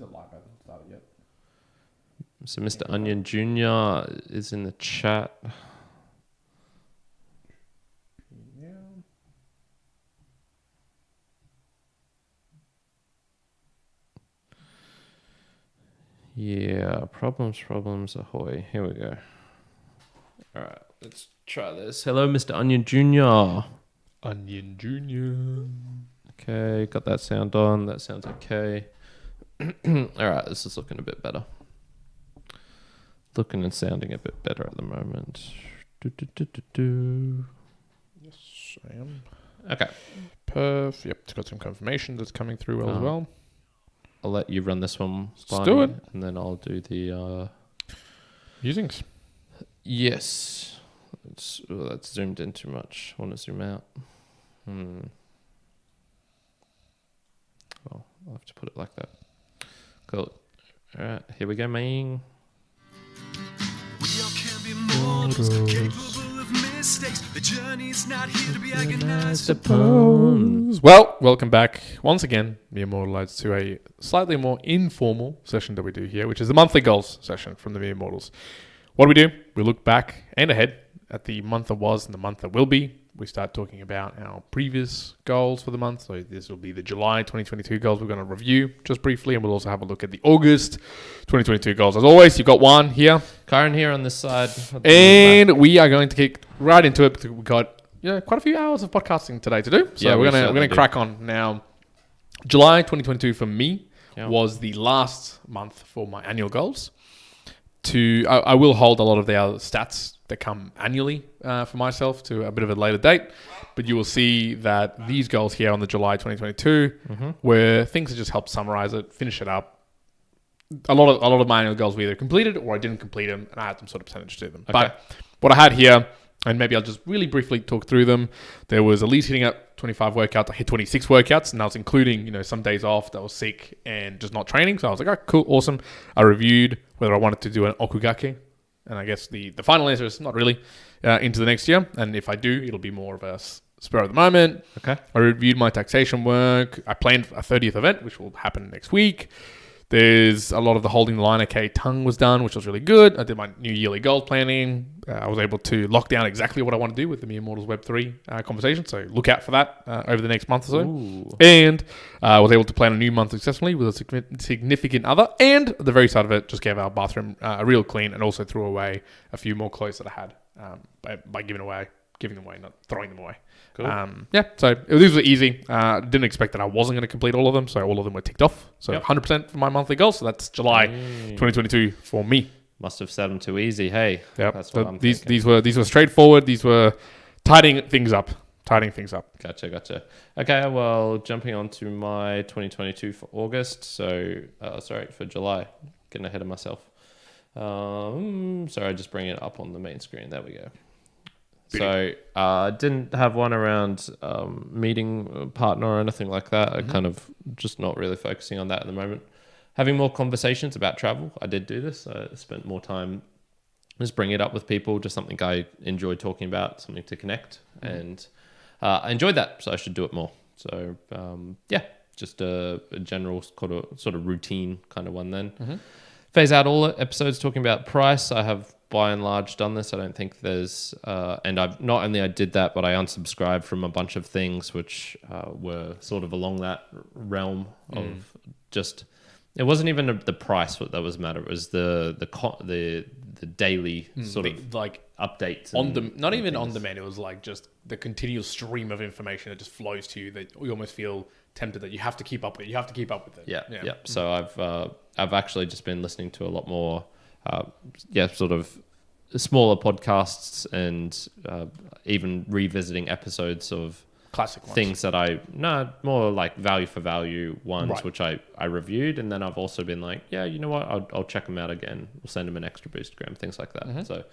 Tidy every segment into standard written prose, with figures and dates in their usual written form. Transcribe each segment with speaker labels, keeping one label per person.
Speaker 1: The live hasn't started yet.
Speaker 2: So Mr. Onion Jr. is in the chat. Yeah, problems, ahoy. Here we go. All right, let's try this. Hello, Mr. Onion Jr.
Speaker 1: Onion Jr.
Speaker 2: Okay, got that sound on. That sounds okay. All right, this is looking a bit better. Looking and sounding a bit better at the moment.
Speaker 1: Yes, I am.
Speaker 2: Okay.
Speaker 1: Perf. Yep, it's got some confirmation that's coming through as well.
Speaker 2: I'll let you run this one,
Speaker 1: Let's do it.
Speaker 2: and then I'll do the
Speaker 1: Musings.
Speaker 2: Yes. That's zoomed in too much. I want to zoom out. Well, I'll have to put it like that. Cool. All right, here we go, man.
Speaker 3: We all can be mortals, capable of mistakes. The journey's not here to be agonized upon.
Speaker 1: Well, welcome back once again, the Immortalites, to a slightly more informal session that we do here, which is the monthly goals session from the Mere Immortals. What do we do? We look back and ahead at the month that was and the month that will be. We start talking about our previous goals for the month. So this will be the July 2022 goals we're going to review just briefly, and we'll also have a look at the August 2022 goals. As always, you've got Juan here.
Speaker 2: Kyrin here on this side.
Speaker 1: And we are going to kick right into it. We've got quite a few hours of podcasting today to do. So we're going to crack on now. July 2022 for me was the last month for my annual goals. I will hold a lot of the other stats that come annually for myself to a bit of a later date, but you will see that these goals here on the July 2022 where things that just help summarize it, finish it up. A lot of my annual goals were either completed or I didn't complete them, and I had some sort of percentage to them. Okay. But what I had here, and maybe I'll just really briefly talk through them. There was at least hitting up 25 workouts. I hit 26 workouts, and that was including some days off that I was sick and just not training. So I was like, oh, cool, awesome. I reviewed whether I wanted to do an okugake, and I guess the final answer is not really into the next year. And if I do, it'll be more of a spur of the moment.
Speaker 2: Okay.
Speaker 1: I reviewed my taxation work. I planned a 30th event, which will happen next week. There's a lot of the holding the line okay tongue was done, which was really good. I did my new yearly goal planning. I was able to lock down exactly what I want to do with the Mere Immortals Web 3 conversation. So look out for that over the next month or so.
Speaker 2: Ooh.
Speaker 1: And I was able to plan a new month successfully with a significant other. And at the very start of it, just gave our bathroom a real clean and also threw away a few more clothes that I had by giving them away, not throwing them away.
Speaker 2: Cool.
Speaker 1: So these were easy. Didn't expect that I wasn't going to complete all of them, so all of them were ticked off. So 100% for my monthly goals. So that's July 2022 for me.
Speaker 2: Must have set them too easy. Hey,
Speaker 1: yep.
Speaker 2: That's what I'm
Speaker 1: these
Speaker 2: thinking.
Speaker 1: these were straightforward. These were tidying things up.
Speaker 2: Gotcha. Okay, well, jumping on to my 2022 for August. So, for July. Getting ahead of myself. Sorry, just bringing it up on the main screen. There we go. So I didn't have one around meeting a partner or anything like that. I kind of just not really focusing on that at the moment. Having more conversations about travel. I did do this. I spent more time just bringing it up with people, just something I enjoyed talking about, something to connect. And I enjoyed that, so I should do it more. So just a general sort of routine kind of one then. Phase out all episodes talking about price. I have by and large done this. I don't think there's and I've not only I did that, but I unsubscribed from a bunch of things which were sort of along that realm of just it wasn't even the price that was matter. It was the daily sort of
Speaker 1: like
Speaker 2: updates
Speaker 1: on the not even on demand. It was like just the continual stream of information that just flows to you that you almost feel tempted that you have to keep up with. You have to keep up with it.
Speaker 2: Yeah. So I've actually just been listening to a lot more sort of smaller podcasts and even revisiting episodes of
Speaker 1: classic ones.
Speaker 2: Things that more like value for value ones, which I reviewed. And then I've also been like, yeah, you know what? I'll check them out again. We'll send them an extra boostergram, things like that. So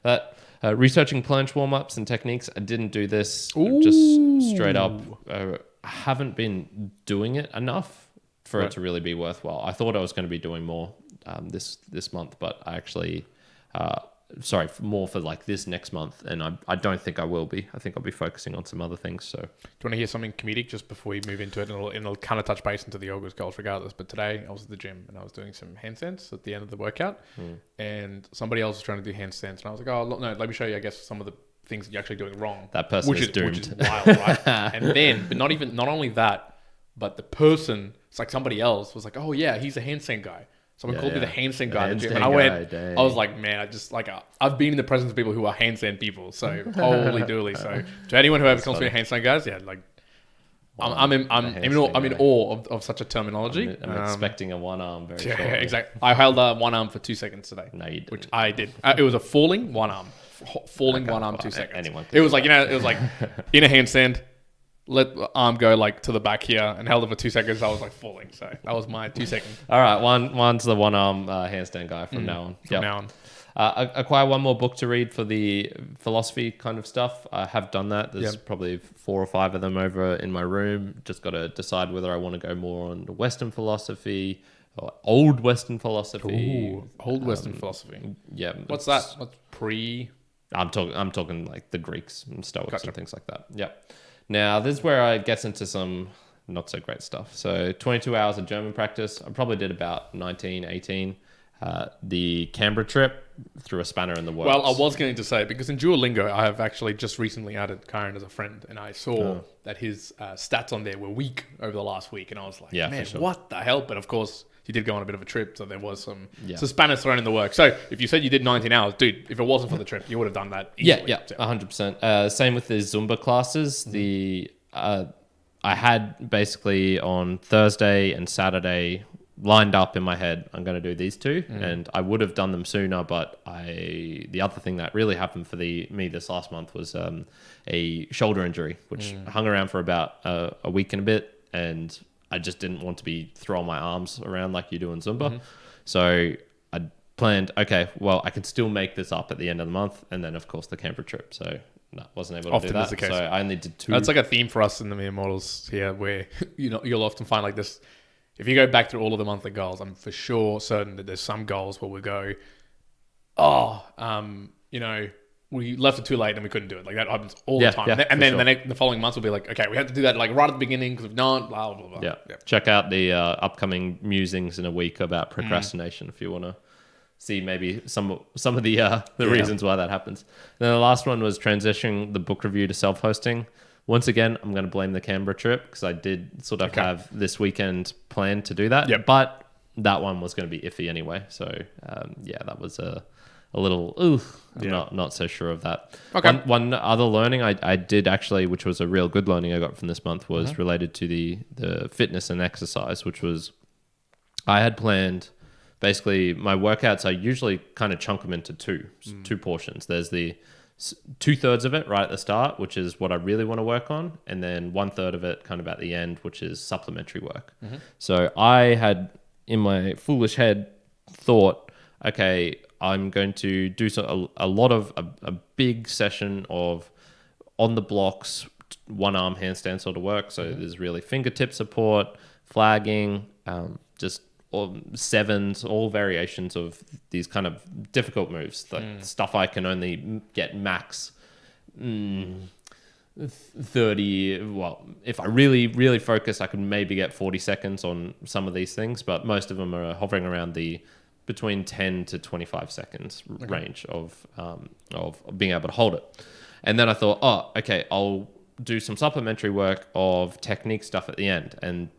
Speaker 2: that researching planche warm-ups and techniques. I didn't do this just straight up. I haven't been doing it enough for it to really be worthwhile. I thought I was going to be doing more this month, but I actually more for like this next month. And I don't think I will be. I think I'll be focusing on some other things. So,
Speaker 1: do you want to hear something comedic just before we move into it? And it'll kind of touch base into the August goals regardless. But today I was at the gym and I was doing some handstands at the end of the workout, and somebody else was trying to do handstands, and I was like, oh no, let me show you, I guess, some of the things that you're actually doing wrong.
Speaker 2: That person is doomed.
Speaker 1: Which is wild, right? And then, but not only that, but the person, it's like somebody else was like, oh yeah, he's a handstand guy. Someone called me the handstand guy at the gym, and I was like, man, I just like I've been in the presence of people who are handstand people, so holy dooly. So to anyone who ever calls me a handstand guys, yeah, like I'm in awe of such a terminology.
Speaker 2: I'm expecting a one arm very shortly.
Speaker 1: Yeah, exactly. I held one arm for 2 seconds today.
Speaker 2: No, you didn't.
Speaker 1: Which I did. It was a falling one arm, one arm 2 seconds.
Speaker 2: Anyone
Speaker 1: it was like it was like in a handstand. Let the arm go like to the back here and held it for 2 seconds. I was like falling. So that was my 2 seconds.
Speaker 2: All right. One's the one arm handstand guy from now on.
Speaker 1: From now on.
Speaker 2: Acquire one more book to read for the philosophy kind of stuff. I have done that. There's probably 4 or 5 of them over in my room. Just got to decide whether I want to go more on the Western philosophy or old Western philosophy.
Speaker 1: Ooh, old Western philosophy.
Speaker 2: Yeah.
Speaker 1: What's that? What's pre?
Speaker 2: I'm talking like the Greeks and Stoics and things like that. Yeah. Now, this is where I get into some not so great stuff. So 22 hours of German practice. I probably did about 19, 18. The Canberra trip threw a spanner in the works.
Speaker 1: Well, I was going to say, because in Duolingo, I have actually just recently added Kyrin as a friend, and I saw that his stats on there were weak over the last week, and I was like, man, what the hell? But of course, he did go on a bit of a trip, so there was some spanners thrown in the works. So if you said you did 19 hours, dude, if it wasn't for the trip, you would have done that easily.
Speaker 2: Yeah, 100%. Same with the Zumba classes. I had basically on Thursday and Saturday lined up in my head, I'm going to do these 2, and I would have done them sooner, but the other thing that really happened for me this last month was a shoulder injury, which hung around for about a week and a bit, and I just didn't want to be throwing my arms around like you do in Zumba. So I planned, okay, well, I can still make this up at the end of the month, and then of course the Canberra trip. So no, wasn't able to do that. Is the case. So I only did 2.
Speaker 1: That's like a theme for us in the mere models here, where you'll often find like this. If you go back through all of the monthly goals, I'm for sure certain that there's some goals where we go, we left it too late and we couldn't do it. Like that happens all the time. And then the following months will be like, okay, we had to do that like right at the beginning because if not, blah, blah, blah.
Speaker 2: Yeah. Check out the upcoming musings in a week about procrastination if you want to see maybe some of the reasons why that happens. And then the last one was transitioning the book review to self-hosting. Once again, I'm going to blame the Canberra trip because I did sort of have this weekend planned to do that.
Speaker 1: Yep.
Speaker 2: But that one was going to be iffy anyway. So, that was a little, I'm not so sure of that.
Speaker 1: Okay.
Speaker 2: One other learning I did actually, which was a real good learning I got from this month, was related to the fitness and exercise, which was I had planned basically my workouts. I usually kind of chunk them into two portions. There's the 2/3 of it right at the start, which is what I really want to work on, and then 1/3 of it kind of at the end, which is supplementary work. So I had in my foolish head thought, okay, I'm going to do a lot of a big session of on the blocks, one arm handstand sort of work. So there's really fingertip support, flagging, just all sevens, all variations of these kind of difficult moves, like stuff I can only get max 30. Well, if I really, really focus, I can maybe get 40 seconds on some of these things, but most of them are hovering around the between 10 to 25 seconds range of being able to hold it. And then I thought, I'll do some supplementary work of technique stuff at the end, and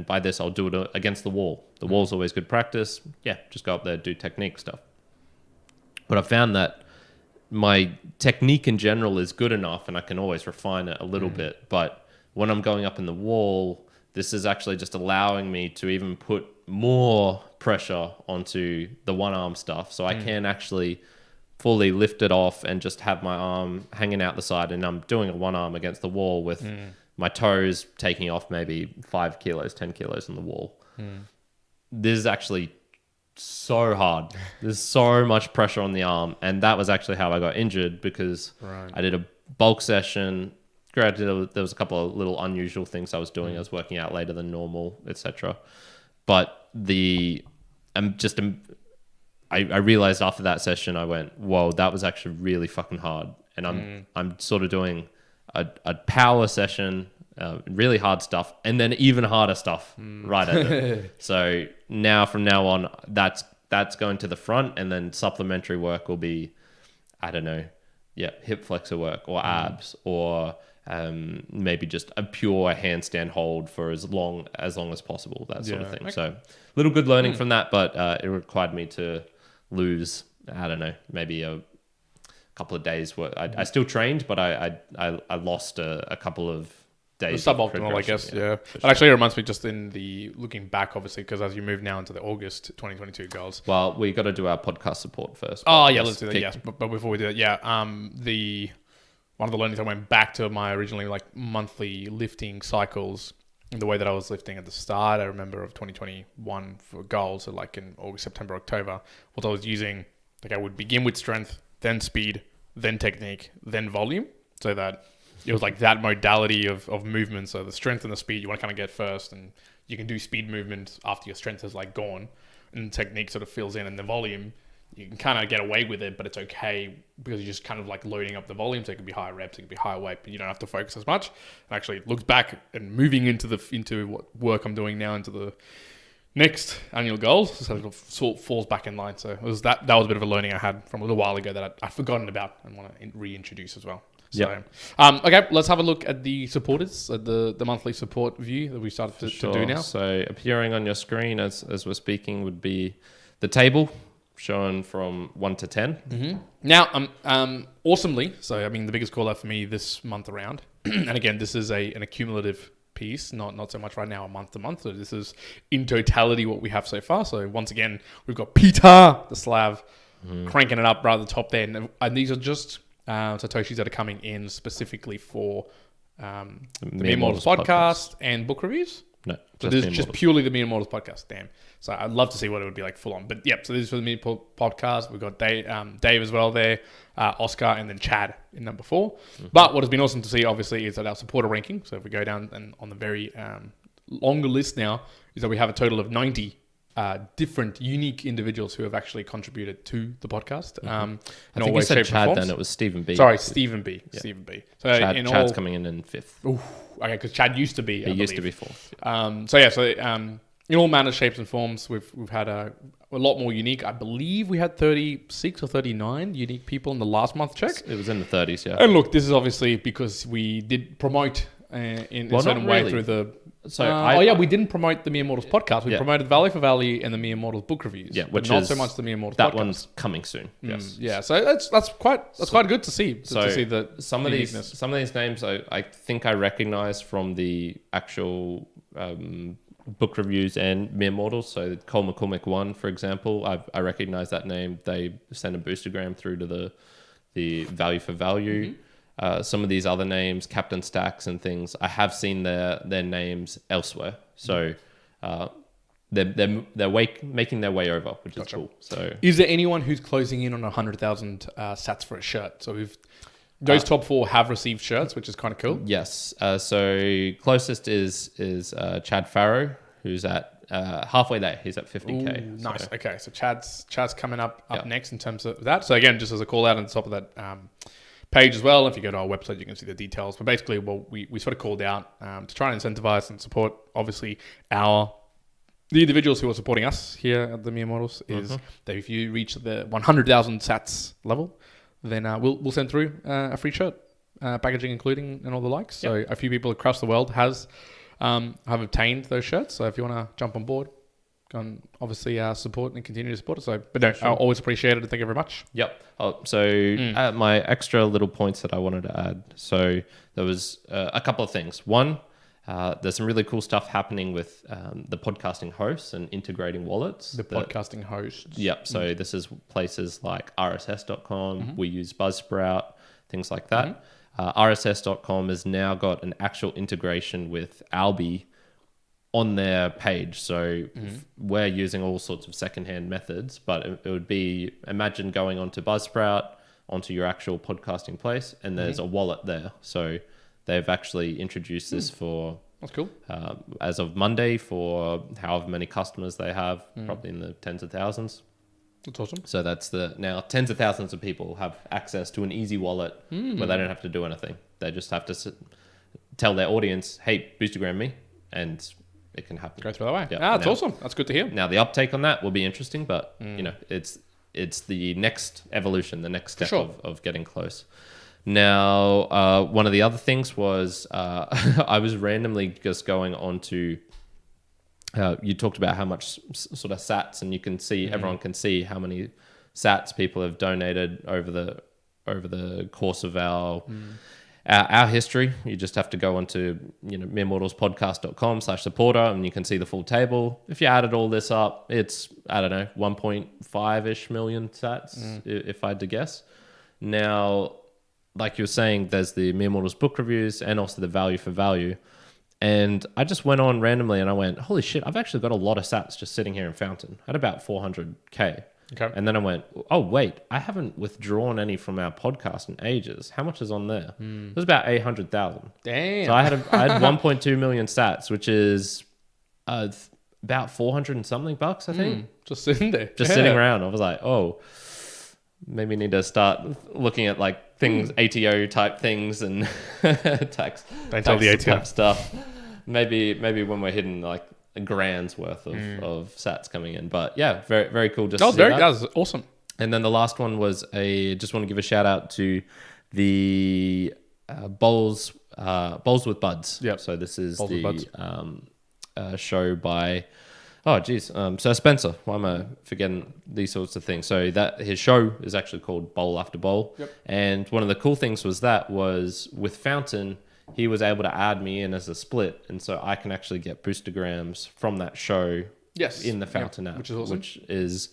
Speaker 2: by this I'll do it against the wall. The wall's always good practice. Yeah, just go up there, do technique stuff. But I found that my technique in general is good enough, and I can always refine it a little bit. But when I'm going up in the wall, this is actually just allowing me to even put more pressure onto the one arm stuff, so I can actually fully lift it off and just have my arm hanging out the side, and I'm doing a one arm against the wall with my toes taking off maybe 5 kilos, 10 kilos on the wall. This is actually so hard. There's so much pressure on the arm, and that was actually how I got injured, because I did a bulk session. Granted, there was a couple of little unusual things I was doing. I was working out later than normal, etc. But I realized after that session, I went, whoa, that was actually really fucking hard. And I'm sort of doing a power session, really hard stuff, and then even harder stuff right at it. So from now on, that's going to the front, and then supplementary work will be, I don't know, hip flexor work or abs or maybe just a pure handstand hold for as long as possible, that sort of thing. Okay. So little good learning from that, but it required me to lose, I don't know, maybe a couple of days worth. I still trained, but I lost a couple of days.
Speaker 1: Suboptimal, I guess. Yeah. But sure. Actually, it reminds me just in the looking back, obviously, because as you move now into the August 2022 goals.
Speaker 2: Well, we got to do our podcast support first.
Speaker 1: Oh yeah, let's do that. Yes, but before we do that, one of the learnings, I went back to my originally like monthly lifting cycles. The way that I was lifting at the start, I remember of 2021 for goals, so like in August, September, October, what I was using, like I would begin with strength, then speed, then technique, then volume, so that it was like that modality of movement. So the strength and the speed you want to kind of get first, and you can do speed movement after your strength is like gone, and the technique sort of fills in, and the volume, you can kind of get away with it, but it's okay because you're just kind of like loading up the volume. So it can be higher reps, it can be higher weight, but you don't have to focus as much. And actually it looks back and moving into what work I'm doing now into the next annual goals. So it sort of falls back in line. So it was that was a bit of a learning I had from a little while ago that I'd forgotten about and want to reintroduce as well. So, okay, let's have a look at the supporters, the monthly support view that we started to do now.
Speaker 2: So appearing on your screen as we're speaking would be the table shown from 1 to 10.
Speaker 1: Mm-hmm. Now, awesomely, so I mean, the biggest call out for me this month around, and again, this is an accumulative piece, not so much right now a month to month. So this is in totality what we have so far. So once again, we've got Peter the Slav cranking it up right at the top there, and these are just Satoshis that are coming in specifically for the Mere Mortals podcast and book reviews.
Speaker 2: No,
Speaker 1: so this is just purely the Mere Mortals podcast. Damn. So I'd love to see what it would be like full on. But yep, so this is for the Mere Mortals podcast. We've got Dave as well there, Oscar, and then Chad in number 4. Mm-hmm. But what has been awesome to see, obviously, is that our supporter ranking. So if we go down and on the very longer list now, is that we have a total of 90 different unique individuals who have actually contributed to the podcast.
Speaker 2: I think you said Chad then, it was Stephen B.
Speaker 1: Sorry, Stephen B. Yeah. Stephen B. So
Speaker 2: Chad's coming in 5th.
Speaker 1: Ooh, okay, because Chad used to be,
Speaker 2: He used to be 4th.
Speaker 1: So in all manners, shapes and forms, we've had a lot more unique. I believe we had 36 or 39 unique people in the last month check.
Speaker 2: It was in the 30s, yeah.
Speaker 1: And look, this is obviously because we did promote in a certain way through the... we didn't promote the Mere Mortals podcast. We promoted Value for Value and the Mere Mortals book reviews.
Speaker 2: Yeah, which
Speaker 1: not so much the Mere Mortals
Speaker 2: that
Speaker 1: podcast.
Speaker 2: One's coming soon. Yes.
Speaker 1: Yeah, so that's quite good to see. To see the
Speaker 2: some of these names I think I recognize from the actual book reviews and Mere Mortals. So Cole McCormick 1, for example, I recognize that name. They sent a boostergram through to the Value for Value. Mm-hmm. Some of these other names, Captain Stacks and things, I have seen their names elsewhere. So they're making their way over, which is cool. So,
Speaker 1: is there anyone who's closing in on 100,000 sats for a shirt? So those top 4 have received shirts, which is kind of cool.
Speaker 2: Yes. So closest is Chad Farrow, who's at halfway there. He's at 50K.
Speaker 1: Ooh, nice. So. Okay, so Chad's coming up next in terms of that. So again, just as a call out on the top of that page as well. If you go to our website, you can see the details. But basically, we sort of called out to try and incentivize and support, obviously, the individuals who are supporting us here at the Mere Mortals is that if you reach the 100,000 sats level, then we'll send through a free shirt, packaging including and all the likes. So a few people across the world have obtained those shirts. So if you want to jump on board, go and obviously support and continue to support it. So, but no, I always appreciate it. Thank you very much.
Speaker 2: Yep. My extra little points that I wanted to add. So there was a couple of things. One, there's some really cool stuff happening with the podcasting hosts and integrating wallets.
Speaker 1: The podcasting hosts.
Speaker 2: Yep. So this is places like rss.com. We use Buzzsprout, things like that. RSS.com has now got an actual integration with Albi on their page. So we're using all sorts of secondhand methods, but it would be, imagine going onto Buzzsprout, onto your actual podcasting place, and there's a wallet there. So they've actually introduced this for...
Speaker 1: That's cool.
Speaker 2: As of Monday, for however many customers they have, probably in the tens of thousands.
Speaker 1: That's awesome.
Speaker 2: So that's now tens of thousands of people have access to an easy wallet where they don't have to do anything. They just have to tell their audience, hey, Boostergram me, and it can happen.
Speaker 1: Go through that way. Yeah, that's awesome. That's good to hear.
Speaker 2: Now the uptake on that will be interesting, but it's the next evolution, the next step of getting close. Now, one of the other things was I was randomly just going on to. You talked about how much sort of sats, and you can see everyone can see how many sats people have donated over the course of our history. You just have to go onto meremortalspodcast.com/supporter, and you can see the full table. If you added all this up, it's 1.5-ish million sats, if I had to guess. Now, like you were saying, there's the Mere Mortals book reviews and also the value for value. And I just went on randomly and I went, holy shit, I've actually got a lot of sats just sitting here in Fountain. I had about 400k. Okay. And then I went, oh, wait, I haven't withdrawn any from our podcast in ages. How much is on there? It was about 800,000.
Speaker 1: Damn.
Speaker 2: So I had 1.2 million sats, which is about 400 and something bucks, I think.
Speaker 1: Just sitting there.
Speaker 2: Just sitting around. I was like, oh, maybe need to start looking at like things, ATO type things and tax type stuff. Maybe when we're hitting like a grand's worth of sats coming in. But yeah, very, very cool. That
Speaker 1: was awesome.
Speaker 2: And then the last one was just want to give a shout out to the Bowls with Buds.
Speaker 1: Yep.
Speaker 2: So this is the show by... Oh, geez. So Spencer, why am I forgetting these sorts of things? So that his show is actually called Bowl After Bowl.
Speaker 1: Yep.
Speaker 2: And one of the cool things was with Fountain, he was able to add me in as a split. And so I can actually get boostergrams from that show in the Fountain app.
Speaker 1: Which is awesome.
Speaker 2: Which is,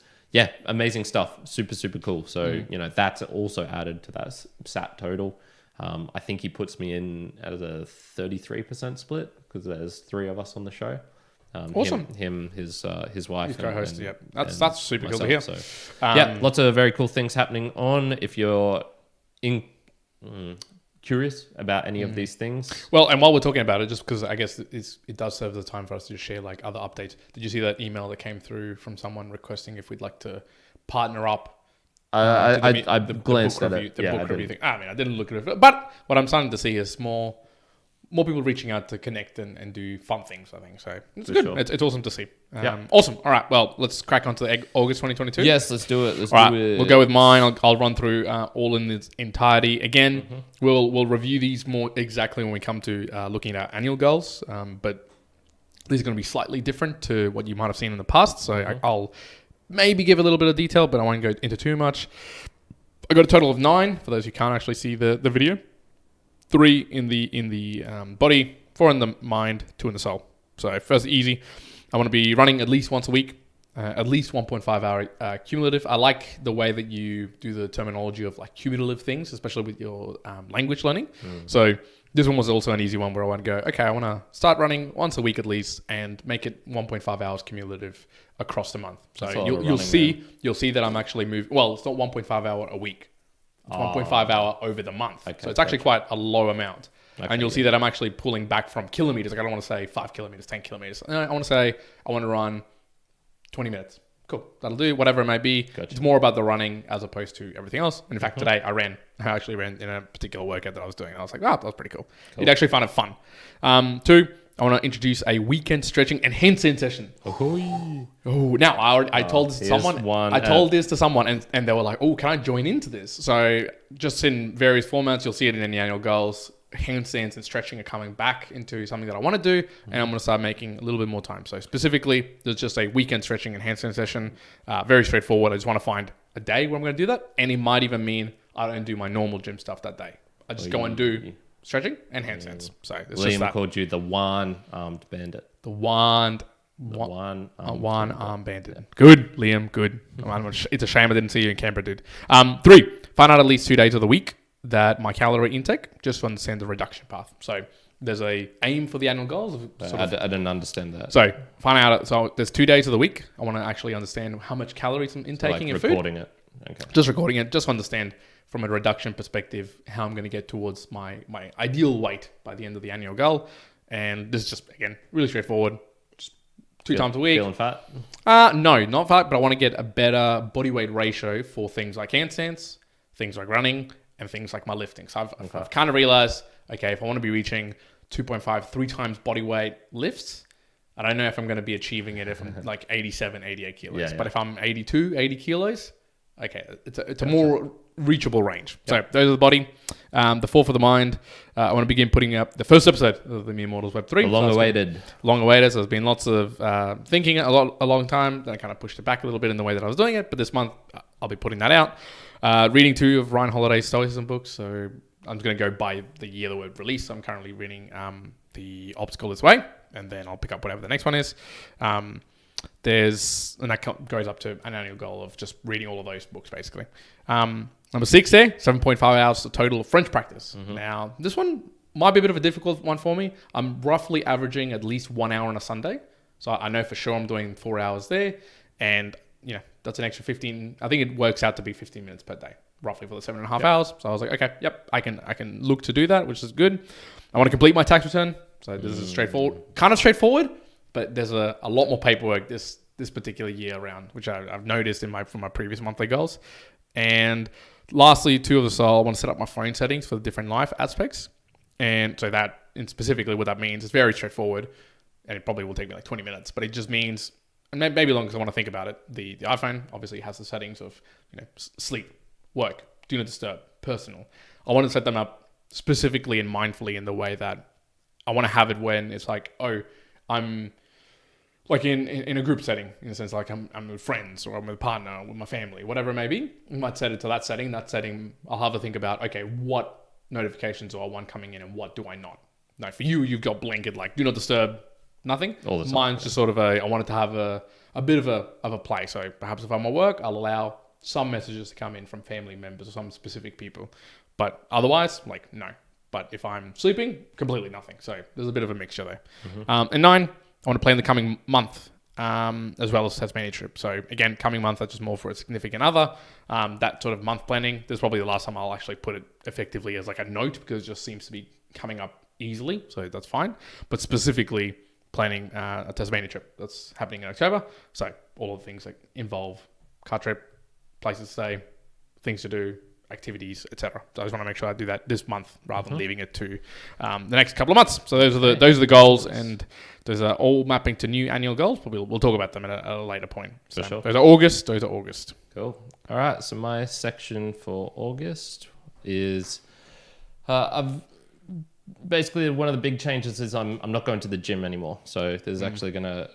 Speaker 2: amazing stuff. Super, super cool. So, that's also added to that SAT total. I think he puts me in as a 33% split because there's 3 of us on the show.
Speaker 1: Awesome.
Speaker 2: His wife,
Speaker 1: his co-host. That's super cool to hear.
Speaker 2: So, lots of very cool things happening on. If you're curious about any of these things,
Speaker 1: well, and while we're talking about it, just because I guess it does serve as a time for us to share like other updates. Did you see that email that came through from someone requesting if we'd like to partner up?
Speaker 2: I glanced at it.
Speaker 1: The book review thing. I mean, I didn't look at it, but what I'm starting to see is more people reaching out to connect and do fun things, I think. So it's good. Sure. It's awesome to see. Awesome. All right. Well, let's crack on to August 2022.
Speaker 2: Yes, let's do it.
Speaker 1: We'll go with mine. I'll run through all in its entirety. Again, we'll review these more exactly when we come to looking at our annual goals. But these are going to be slightly different to what you might have seen in the past. So I'll maybe give a little bit of detail, but I won't go into too much. I got a total of 9 for those who can't actually see the video. 3 in the body, 4 in the mind, 2 in the soul. So first, easy. I want to be running at least once a week, at least 1.5 hour cumulative. I like the way that you do the terminology of like cumulative things, especially with your language learning. So this one was also an easy one where I want to go, okay, I want to start running once a week at least and make it 1.5 hours cumulative across the month. So you'll see that I'm actually moving. Well, it's not 1.5 hour a week. It's 1.5 hour over the month. Okay, so it's actually quite a low amount. Okay, and you'll see that I'm actually pulling back from kilometers. Like I don't want to say 5 kilometers, 10 kilometers. I want to say I want to run 20 minutes. Cool. That'll do, whatever it may be. Gotcha. It's more about the running as opposed to everything else. And in fact, today I actually ran in a particular workout that I was doing. I was like, that was pretty cool. You'd actually find it fun. 2, I want to introduce a weekend stretching and handstand session. Now I told this to someone. I told this to someone, and they were like, "Oh, can I join into this?" So just in various formats, you'll see it in the annual goals. Handstands and stretching are coming back into something that I want to do, and I'm going to start making a little bit more time. So specifically, there's just a weekend stretching and handstand session. Very straightforward. I just want to find a day where I'm going to do that, and it might even mean I don't do my normal gym stuff that day. I just go and do stretching and handstands. So it's
Speaker 2: Liam
Speaker 1: just that.
Speaker 2: Called you the One-Armed Bandit.
Speaker 1: The One-Armed Bandit. Good, Liam. Good. It's a shame I didn't see you in Canberra, dude. 3, find out at least 2 days of the week that my calorie intake, just to understand the reduction path. So there's a aim for the annual goals.
Speaker 2: I didn't understand that.
Speaker 1: So find out. So there's 2 days of the week. I want to actually understand how much calories I'm intaking in food.
Speaker 2: Recording it. Okay.
Speaker 1: Just recording it. Just understand from a reduction perspective how I'm going to get towards my ideal weight by the end of the annual goal. And this is just, again, really straightforward. Just 2 times a week.
Speaker 2: Feeling fat?
Speaker 1: No, not fat, but I want to get a better body weight ratio for things like handstands, things like running, and things like my lifting. So I've kind of realized, okay, if I want to be reaching 2.5, 3 times body weight lifts, I don't know if I'm going to be achieving it if I'm like 87, 88 kilos.
Speaker 2: Yeah.
Speaker 1: But if I'm 82, 80 kilos, okay, it's a more reachable range. Yep. So those are the body. The 4 for the mind. I want to begin putting up the first episode of the Mere Mortals Web 3.
Speaker 2: Long-awaited.
Speaker 1: Long-awaited. So there's been lots of thinking a long time. Then I kind of pushed it back a little bit in the way that I was doing it. But this month, I'll be putting that out. Reading 2 of Ryan Holiday's Stoicism books. So I'm going to go by the year that were released. So I'm currently reading The Obstacle Is Way. And then I'll pick up whatever the next one is. And that goes up to an annual goal of just reading all of those books, basically. Number 6 there, 7.5 hours total of French practice. Now, this one might be a bit of a difficult one for me. I'm roughly averaging at least 1 hour on a Sunday. So I know for sure I'm doing 4 hours there. And, that's an extra 15. I think it works out to be 15 minutes per day, roughly for the 7.5 hours. So I was like, okay, I can look to do that, which is good. I want to complete my tax return. So this is kind of straightforward, but there's a lot more paperwork this particular year around, which I've noticed from my previous monthly goals. And lastly, 2 of the soul, I want to set up my phone settings for the different life aspects. And so and specifically what that means is very straightforward, and it probably will take me like 20 minutes, but it just means, and maybe longer because I want to think about it. The iPhone obviously has the settings of sleep, work, do not disturb, personal. I want to set them up specifically and mindfully in the way that I want to have it when it's like, I'm like in a group setting, in a sense, like I'm with friends or I'm with a partner or with my family, whatever it may be. I might set it to that setting. That setting, I'll have to think about, okay, what notifications do I want coming in and what do I not? No, for you, you've got blanket, like do not disturb, nothing.
Speaker 2: All the time.
Speaker 1: Mine's just sort of I want it to have a bit of a play. So perhaps if I'm at work, I'll allow some messages to come in from family members or some specific people. But otherwise, like, no. But if I'm sleeping, completely nothing. So there's a bit of a mixture there. And 9, I want to plan the coming month, as well as Tasmania trip. So again, coming month, that's just more for a significant other. That sort of month planning, this is probably the last time I'll actually put it effectively as like a note, because it just seems to be coming up easily. So that's fine. But specifically planning a Tasmania trip that's happening in October. So all of the things that involve car trip, places to stay, things to do, activities, etc. So I just want to make sure I do that this month rather than leaving it to the next couple of months. So those are the goals, and those are all mapping to new annual goals. But we'll talk about them at a later point. So
Speaker 2: For sure.
Speaker 1: Those are August.
Speaker 2: Cool. All right. So my section for August is I've basically, one of the big changes is I'm not going to the gym anymore. So there's actually going to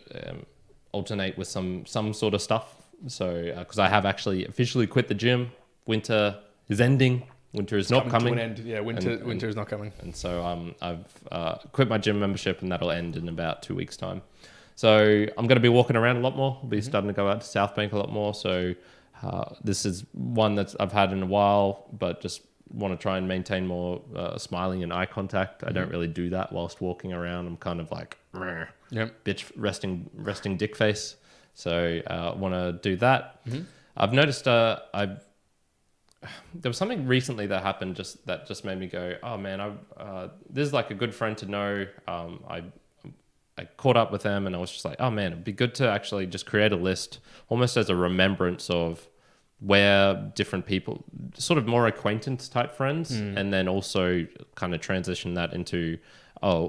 Speaker 2: alternate with some sort of stuff. So because I have actually officially quit the gym. Winter is ending. Winter is not coming.
Speaker 1: To an end. Yeah, winter is not coming.
Speaker 2: And so I've quit my gym membership, and that'll end in about 2 weeks' time. So I'm going to be walking around a lot more. I'll be starting to go out to South Bank a lot more. So this is one that I've had in a while, but just want to try and maintain more smiling and eye contact. I don't really do that whilst walking around. I'm kind of like, bitch, resting dick face. So I want to do that. I've noticed there was something recently that happened that just made me go, oh man, this is like a good friend to know. I caught up with them and I was just like, oh man, it'd be good to actually just create a list almost as a remembrance of where different people, sort of more acquaintance type friends, and then also kind of transition that into,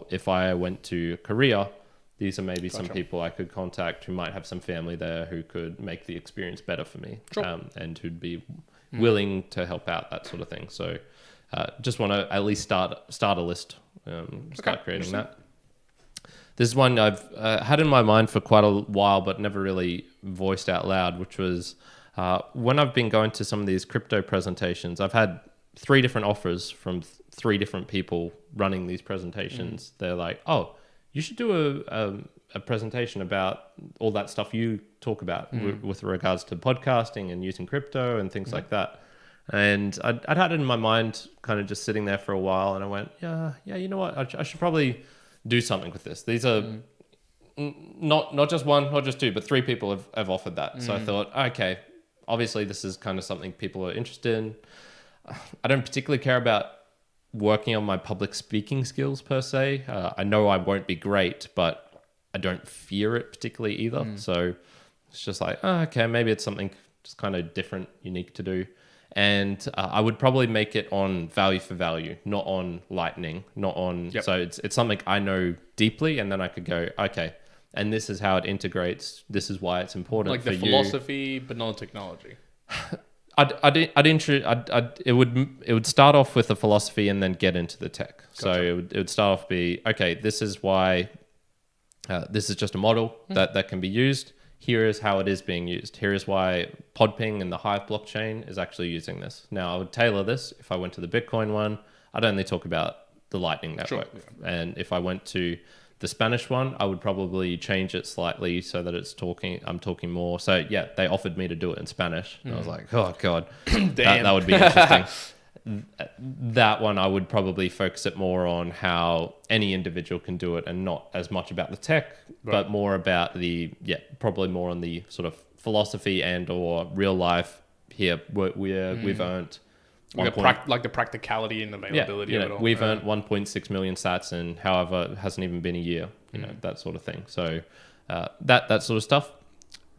Speaker 2: if I went to Korea, these are maybe some people I could contact who might have some family there who could make the experience better for me, and who'd be willing to help out, that sort of thing. So just want to at least start a list, start creating that. This is one I've had in my mind for quite a while, but never really voiced out loud, which was when I've been going to some of these crypto presentations, I've had 3 different offers from 3 different people running these presentations. They're like, oh, you should do a presentation about all that stuff you talk about with regards to podcasting and using crypto and things like that. And I'd had it in my mind kind of just sitting there for a while, and I went, yeah, you know what? I should probably do something with this. These are not just one, not just 2, but 3 people have offered that. So I thought, okay, obviously this is kind of something people are interested in. I don't particularly care about working on my public speaking skills per se. I know I won't be great, but I don't fear it particularly either. So it's just like, oh, okay, maybe it's something just kind of different, unique to do. And I would probably make it on value for value, not on lightning, not on. So it's something I know deeply, and then I could go, okay, and this is how it integrates. This is why it's important.
Speaker 1: Like
Speaker 2: for
Speaker 1: the philosophy, but not the technology.
Speaker 2: It would start off with the philosophy and then get into the tech. Gotcha. So it would start off be, okay, this is why. This is just a model that can be used. Here is how it is being used. Here is why Podping and the Hive blockchain is actually using this. Now, I would tailor this. If I went to the Bitcoin one, I'd only talk about the Lightning Network. Sure. And if I went to the Spanish one, I would probably change it slightly so that I'm talking more. So, yeah, they offered me to do it in Spanish. And I was like, oh, God, that would be interesting. That one, I would probably focus it more on how any individual can do it and not as much about the tech, but more about probably more on the sort of philosophy and or real life here where we've earned
Speaker 1: like the practicality and availability of it all.
Speaker 2: We've earned 1.6 million sats and however it hasn't even been a year, that sort of thing. So that sort of stuff.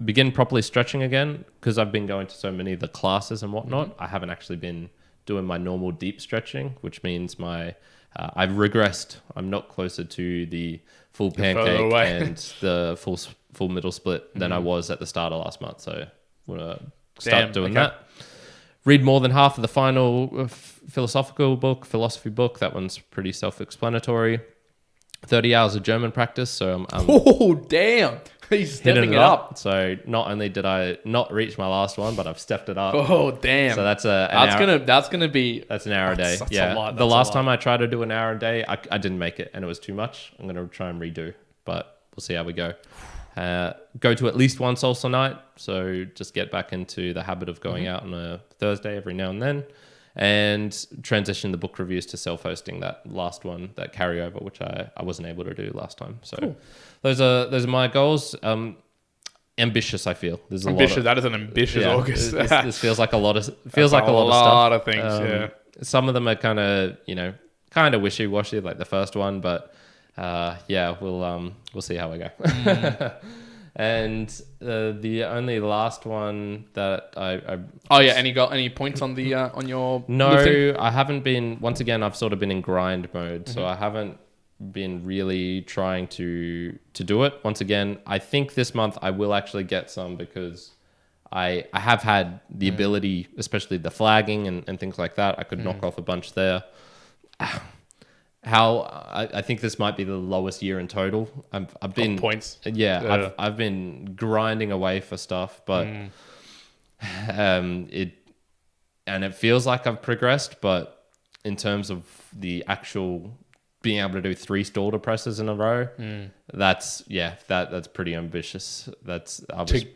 Speaker 2: Begin properly stretching again, because I've been going to so many of the classes and whatnot. I haven't actually been doing my normal deep stretching, which means I've regressed. I'm not closer to the full pancake and the full middle split than I was at the start of last month. So I'm going to start doing that. Read more than half of the final philosophy book. That one's pretty self-explanatory. 30 hours of German practice. So I'm
Speaker 1: damn. He's stepping it up.
Speaker 2: So not only did I not reach my last one, but I've stepped it up.
Speaker 1: Oh, damn.
Speaker 2: So that's
Speaker 1: that's
Speaker 2: an hour a day. Yeah. The last time I tried to do an hour a day, I didn't make it and it was too much. I'm going to try and redo, but we'll see how we go. Go to at least one salsa night. So just get back into the habit of going out on a Thursday every now and then, and transition the book reviews to self-hosting, that last one, that carryover, which I wasn't able to do last time. So cool. Those are my goals. Ambitious, I feel. There's ambitious.
Speaker 1: That is an ambitious August.
Speaker 2: This feels like a lot of lot
Speaker 1: of things.
Speaker 2: Some of them are kind of wishy-washy, like the first one, but we'll see how we go. And the only last one that
Speaker 1: any points on the on your lifting?
Speaker 2: I haven't been. Once again, I've sort of been in grind mode, so I haven't been really trying to do it. Once again, I think this month I will actually get some, because I have had the ability, especially the flagging and things like that. I could knock off a bunch there. I think this might be the lowest year in total. I've been
Speaker 1: points.
Speaker 2: I've been grinding away for stuff, but it feels like I've progressed. But in terms of the actual being able to do 3 stall depressors in a row, that's pretty ambitious. That's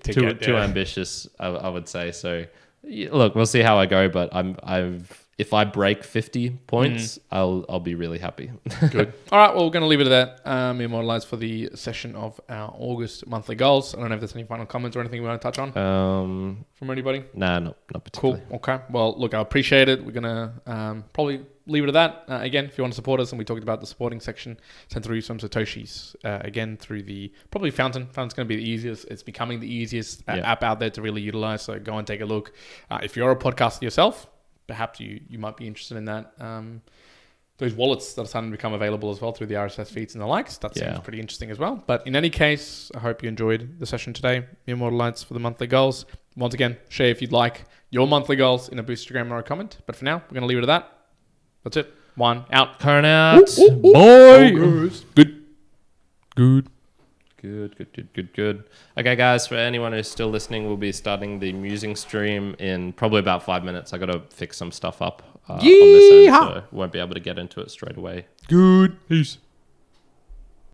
Speaker 2: too ambitious, I would say. So look, we'll see how I go, but if I break 50 points, I'll be really happy.
Speaker 1: Good. All right, well, we're going to leave it at that. Immortalized for the session of our August monthly goals. I don't know if there's any final comments or anything we want to touch on from anybody.
Speaker 2: Nah, not particularly.
Speaker 1: Cool. Okay. Well, look, I appreciate it. We're going to probably leave it at that. Again, if you want to support us, and we talked about the supporting section, send through some Satoshis. Again, through the probably Fountain. Fountain's going to be the easiest. It's becoming the easiest app out there to really utilize. So go and take a look. If you're a podcaster yourself, perhaps you might be interested in that. Those wallets that are starting to become available as well through the RSS feeds and the likes. That seems pretty interesting as well. But in any case, I hope you enjoyed the session today. Immortalized for the monthly goals. Once again, share if you'd like your monthly goals in a Boostergram or a comment. But for now, we're going to leave it at that. That's it. One out.
Speaker 2: Kyrin out. Boy. Good. Okay, guys, for anyone who's still listening, we'll be starting the musing stream in probably about 5 minutes. I got to fix some stuff up on this end, so won't be able to get into it straight away.
Speaker 1: Good. Peace.